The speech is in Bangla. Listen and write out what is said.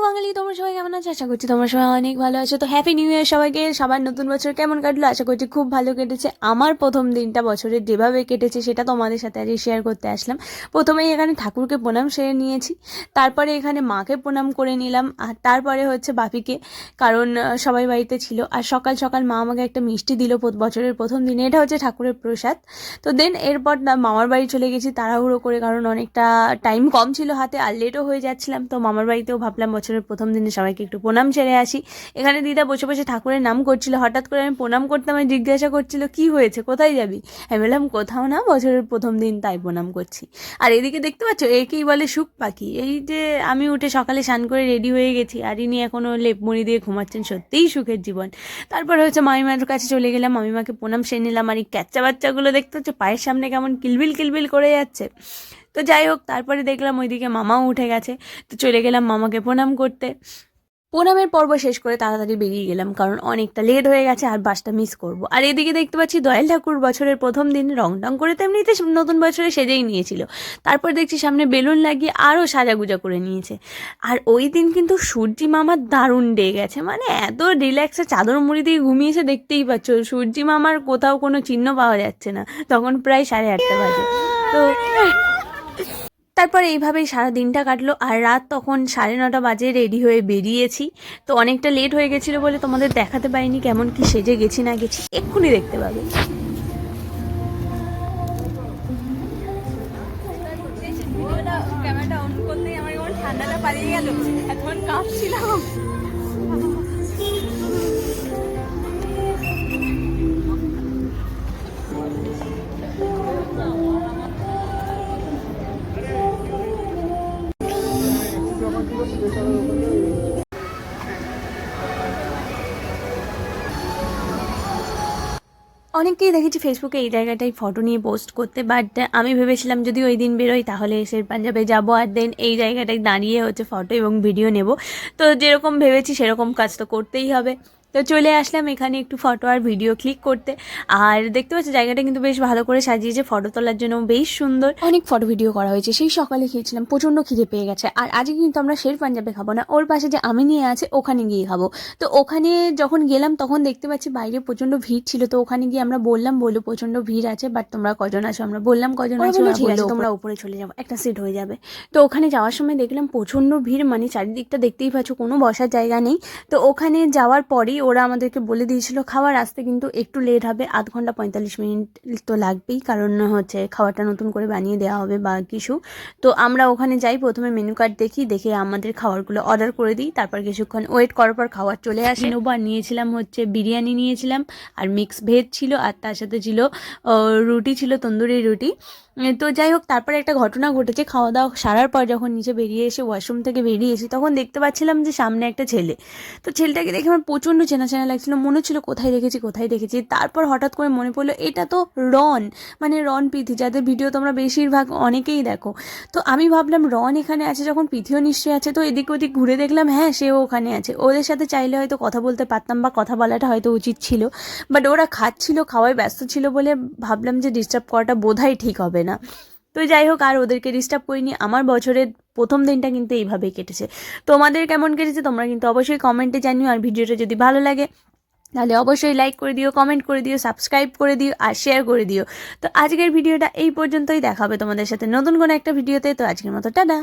বাঙালি, তোমরা সবাই কেমন আছো? আশা করছি তোমরা সবাই অনেক ভালো আছো। তো হ্যাপি নিউ ইয়ার সবাইকে। সবার নতুন বছর কেমন কাটলো? আশা করছি খুব ভালো কেটেছে। আমার প্রথম দিনটা বছরের যেভাবে কেটেছে সেটা তোমাদের সাথে আজকে শেয়ার করতে আসলাম। প্রথমেই এখানে ঠাকুরকে প্রণাম সেরে নিয়েছি, তারপরে এখানে মাকে প্রণাম করে নিলাম, আর তারপরে হচ্ছে বাপিকে, কারণ সবাই বাড়িতে ছিল। আর সকাল সকাল মা আমাকে একটা মিষ্টি দিল বছরের প্রথম দিনে, এটা হচ্ছে ঠাকুরের প্রসাদ। তো দেন এরপর মামার বাড়ি চলে গেছি তাড়াহুড়ো করে, কারণ অনেকটা টাইম কম ছিল হাতে আর লেটও হয়ে যাচ্ছিলাম। তো মামার বাড়িতেও ভাবলাম বছরের প্রথম দিনে সবাইকে একটু প্রণাম ছেড়ে আসি। এখানে দিদা বসে বসে ঠাকুরের নাম করছিল, হঠাৎ করে আমি প্রণাম করতে আমায় জিজ্ঞাসা করছিল কি হয়েছে, কোথায় যাবি? আমি বললাম কোথাও না, বছরের প্রথম দিন তাই প্রণাম করছি। আর এদিকে দেখতে পাচ্ছ একেই বলে সুখ পাখি। এই যে আমি উঠে সকালে স্নান করে রেডি হয়ে গেছি আর ইনি এখনও লেপ মুড়ি দিয়ে ঘুমাচ্ছেন, সত্যিই সুখের জীবন। তারপরে হচ্ছে মামিমার কাছে চলে গেলাম, মামিমাকে প্রণাম সেরে নিলাম। আর এই ক্যাচ্চা বাচ্চাগুলো দেখতে হচ্ছে পায়ের সামনে কেমন কিলবিল কিলবিল করে যাচ্ছে। তো যাই হোক, তারপরে দেখলাম ওইদিকে মামাও উঠে গেছে, তো চলে গেলাম মামাকে প্রণাম করতে। প্রণামের পর্ব শেষ করে তাড়াতাড়ি বেরিয়ে গেলাম, কারণ অনেকটা লেট হয়ে গেছে আর বাসটা মিস করব। আর এদিকে দেখতে পাচ্ছি দয়াল ঠাকুর বছরের প্রথম দিন রং টং করে তো এমনিতে নতুন বছরে সেজেই নিয়েছিল, তারপর দেখছি সামনে বেলুন লাগিয়ে আরও সাজাগুজা করে নিয়েছে। আর ওই দিন কিন্তু সূর্যি মামার দারুণ ডে গেছে, মানে এত রিল্যাক্সে চাদর মুড়ি দিয়ে ঘুমিয়েছে, দেখতেই পাচ্ছ সূর্যি মামার কোথাও কোনো চিহ্ন পাওয়া যাচ্ছে না। তখন প্রায় 8:30 বাজে। তো তারপর এইভাবেই সারা দিনটা কাটলো, আর রাত তখন 9:30 বাজে রেডি হয়ে বেরিয়েছি। তো অনেকটা লেট হয়ে গেছিলো বলে তোমাদের দেখাতে পারিনি কেমন কি সেজে গেছি না গেছি, এক্ষুনি দেখতে পাবে। ক্যামেরাটা অন করতেই আমার কেমন ঠান্ডাটা পালিয়ে গেল, এখন কাঁপছিলাম। অনেককেই দেখেছি ফেসবুকে এই জায়গাটায় ফটো নিয়ে পোস্ট করতে, বাট আমি ভেবেছিলাম যদি ওই দিন বেরোই তাহলে শের পাঞ্জাবে যাবো, আর দেন এই জায়গাটায় দাঁড়িয়ে হচ্ছে ফটো এবং ভিডিও নেব। তো যেরকম ভেবেছি সেরকম কাজ তো করতেই হবে। তো চলে আসলাম এখানে একটু ফটো আর ভিডিও ক্লিক করতে। আর দেখতে পাচ্ছি জায়গাটা কিন্তু বেশ ভালো করে সাজিয়েছে, ফটো তোলার জন্য বেশ সুন্দর। অনেক ফটো ভিডিও করা হয়েছে। সেই সকালে খেয়েছিলাম, প্রচণ্ড খিদে পেয়ে গেছে। আর আজকে কিন্তু আমরা শের পাঞ্জাবে খাবো না, ওর পাশে যে আমি নিয়ে আছে ওখানে গিয়ে খাবো। তো ওখানে যখন গেলাম তখন দেখতে পাচ্ছি বাইরে প্রচণ্ড ভিড় ছিল। তো ওখানে গিয়ে আমরা বললাম প্রচণ্ড ভিড় আছে, বাট তোমরা কজন আছো? আমরা বললাম কজন আছো, ঠিক আছে তোমরা উপরে চলে যাবো, একটা সিট হয়ে যাবে। তো ওখানে যাওয়ার সময় দেখলাম প্রচণ্ড ভিড়, মানে চারিদিকটা দেখতেই পাচ্ছ কোনো বসার জায়গা নেই। তো ওখানে যাওয়ার পরেই ওরা আমাদেরকে বলে দিয়েছিল খাওয়ার আসতে কিন্তু একটু লেট হবে, 1 ঘন্টা 45 মিনিট তো লাগবেই, কারণ হচ্ছে খাওয়াটা নতুন করে বানিয়ে দেওয়া হবে বা কিছু। তো আমরা ওখানে যাই, প্রথমে মেনু কার্ড দেখে আমাদের খাবারগুলো অর্ডার করে দিই, তারপর কিছুক্ষণ ওয়েট করার পর খাবার চলে আসে। আর নিয়েছিলাম হচ্ছে বিরিয়ানি নিয়েছিলাম, আর মিক্স ভেজ ছিল, আর তার সাথে ছিল রুটি ছিল, তন্দুরি রুটি। তো যাই হোক, তারপরে একটা ঘটনা ঘটেছে। খাওয়া দাওয়া সারার পর যখন নিচে বেরিয়ে এসে ওয়াশরুম থেকে বেরিয়ে এসে তখন দেখতে পাচ্ছিলাম যে সামনে একটা ছেলে। তো ছেলেটাকে দেখে আমার প্রচণ্ড চেনা চেনা লাগছিল, মনে হচ্ছিল কোথায় দেখেছি। তারপর হঠাৎ করে মনে পড়লো এটা তো রন, মানে রন পিথি, যাদের ভিডিও তোমরা বেশিরভাগ অনেকেই দেখো। তো আমি ভাবলাম রন এখানে আছে যখন পিথিও নিশ্চয়ই আছে। তো এদিক ওদিক ঘুরে দেখলাম হ্যাঁ সেও ওখানে আছে। ওদের সাথে চাইলে হয়তো কথা বলতে পারতাম বা কথা বলাটা হয়তো উচিত ছিল, বাট ওরা খাচ্ছিল, খাওয়ায় ব্যস্ত ছিল বলে ভাবলাম যে ডিস্টার্ব করাটা বোধহয় ঠিক হবে না। তো যাই হোক, আর ওদেরকে ডিস্টার্ব করিনি। আমার বছরের প্রথম দিনটা কিন্তু এইভাবেই কেটেছে। তোমাদের কেমন কেটেছে তোমরা কিন্তু অবশ্যই কমেন্টে জানিও। আর ভিডিওটা যদি ভালো লাগে তাহলে অবশ্যই লাইক করে দিও, কমেন্ট করে দিও, সাবস্ক্রাইব করে দিও আর শেয়ার করে দিও। তো আজকের ভিডিওটা এই পর্যন্তই, দেখা হবে তোমাদের সাথে নতুন কোনো একটা ভিডিওতে। তো আজকের মতো টাটা।